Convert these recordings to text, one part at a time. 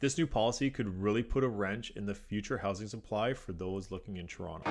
This new policy could really put a wrench in the future housing supply for those looking in Toronto.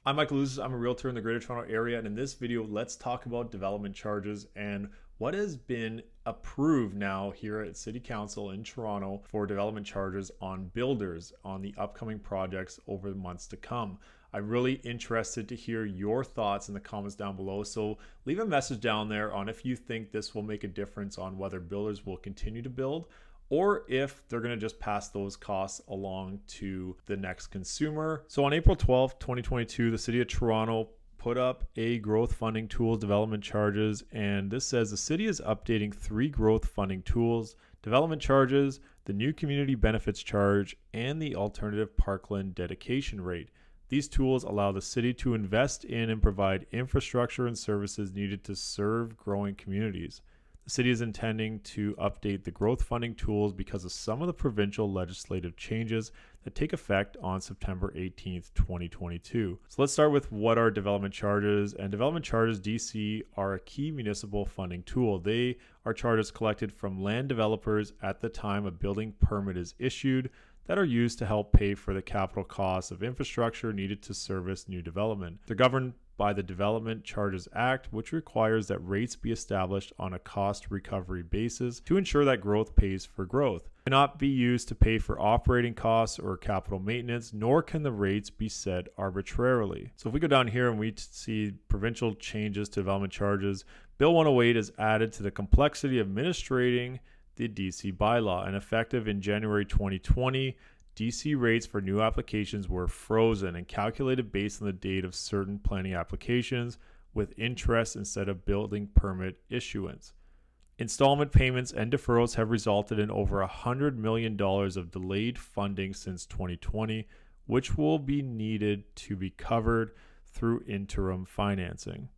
I'm Michael Ouzas. I'm a realtor in the Greater Toronto Area, and in this video, let's talk about development charges and what has been approved now here at City Council in Toronto for development charges on builders on the upcoming projects over the months to come. I'm really interested to hear your thoughts in the comments down below, so leave a message down there on if you think this will make a difference on whether builders will continue to build or if they're going to just pass those costs along to the next consumer. So on April 12th, 2022, the City of Toronto put up a growth funding tools development charges, and this says the city is updating 3 growth funding tools: development charges, the new community benefits charge, and the alternative parkland dedication rate. These tools allow the city to invest in and provide infrastructure and services needed to serve growing communities. The city is intending to update the growth funding tools because of some of the provincial legislative changes that take effect on September 18th, 2022. So let's start with what are development charges. And development charges, DC, are a key municipal funding tool. They are charges collected from land developers at the time a building permit is issued that are used to help pay for the capital costs of infrastructure needed to service new development. They're governed by the Development Charges Act, which requires that rates be established on a cost recovery basis to ensure that growth pays for growth. They cannot be used to pay for operating costs or capital maintenance, nor can the rates be set arbitrarily. So if we go down here and we see provincial changes to development charges, Bill 108 is added to the complexity of administrating the DC bylaw, and effective in January 2020, DC rates for new applications were frozen and calculated based on the date of certain planning applications with interest instead of building permit issuance. Installment payments and deferrals have resulted in over $100 million of delayed funding since 2020, which will be needed to be covered through interim financing.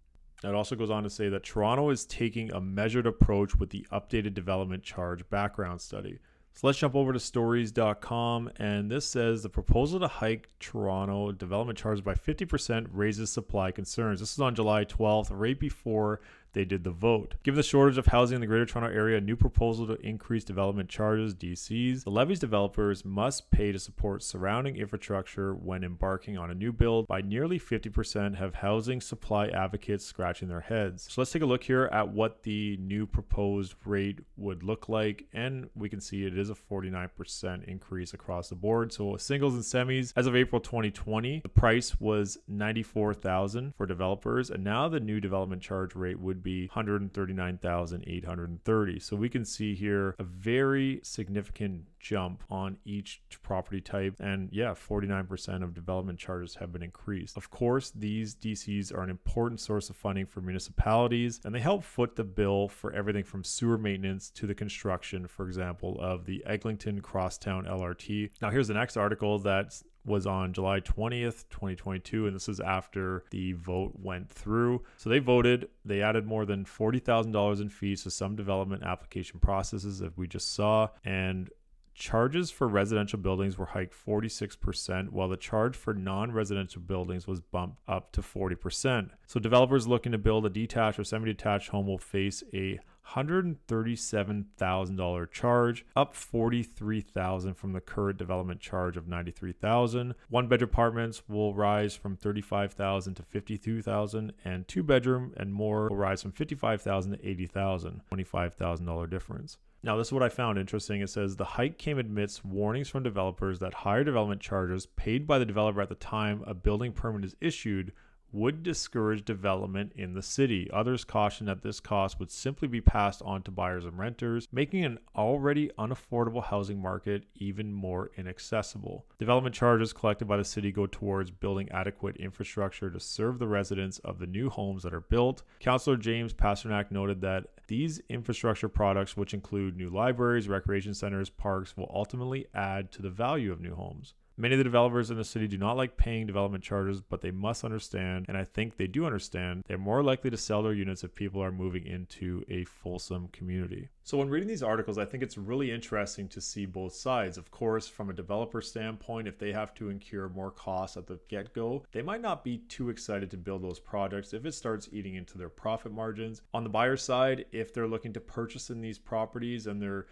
It also goes on to say that Toronto is taking a measured approach with the updated development charge background study. So let's jump over to stories.com, and this says the proposal to hike Toronto development charges by 50% raises supply concerns. This is on July 12th, right before they did the vote. Given the shortage of housing in the Greater Toronto Area, a new proposal to increase development charges, DCs, the levies developers must pay to support surrounding infrastructure when embarking on a new build by nearly 50% have housing supply advocates scratching their heads. So let's take a look here at what the new proposed rate would look like, and we can see it is a 49% increase across the board. So singles and semis, as of April 2020, the price was $94,000 for developers, and now the new development charge rate would be $139,830. So we can see here a very significant jump on each property type, and 49% of development charges have been increased. Of course, these DCs are an important source of funding for municipalities, and they help foot the bill for everything from sewer maintenance to the construction, for example, of the Eglinton Crosstown LRT. Now here's the next article that was on July 20th, 2022, and this is after the vote went through. So they voted, they added more than $40,000 in fees to some development application processes, as we just saw, and charges for residential buildings were hiked 46%, while the charge for non-residential buildings was bumped up to 40%. So developers looking to build a detached or semi-detached home will face a $137,000 charge, up $43,000 from the current development charge of $93,000. One-bedroom apartments will rise from $35,000 to $52,000, and two-bedroom and more will rise from $55,000 to $80,000, $25,000 difference. Now, this is what I found interesting. It says the hike came amidst warnings from developers that higher development charges paid by the developer at the time a building permit is issued would discourage development in the city. Others cautioned that this cost would simply be passed on to buyers and renters, making an already unaffordable housing market even more inaccessible. Development charges collected by the city go towards building adequate infrastructure to serve the residents of the new homes that are built. Councillor James Pasternak noted that these infrastructure products, which include new libraries, recreation centers, parks, will ultimately add to the value of new homes. Many of the developers in the city do not like paying development charges, but they must understand, and I think they do understand, they're more likely to sell their units if people are moving into a fulsome community. So when reading these articles, I think it's really interesting to see both sides. Of course, from a developer standpoint, if they have to incur more costs at the get-go, they might not be too excited to build those projects if it starts eating into their profit margins. On the buyer side, if they're looking to purchase in these properties and they're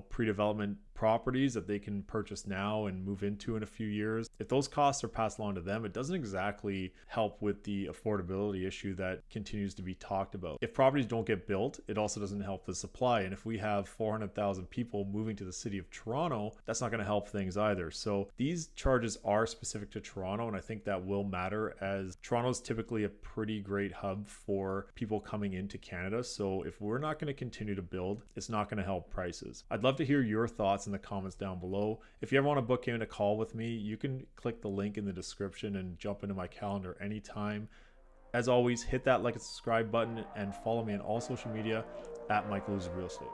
pre-development properties that they can purchase now and move into in a few years, if those costs are passed along to them, it doesn't exactly help with the affordability issue that continues to be talked about. If properties don't get built, it also doesn't help the supply. And if we have 400,000 people moving to the city of Toronto, that's not going to help things either. So these charges are specific to Toronto, and I think that will matter, as Toronto is typically a pretty great hub for people coming into Canada. So if we're not going to continue to build, it's not going to help prices. I'd love to hear your thoughts in the comments down below. If you ever want to book in a call with me, you can click the link in the description and jump into my calendar anytime. As always, hit that like and subscribe button and follow me on all social media at Michael Ouzas Real Estate.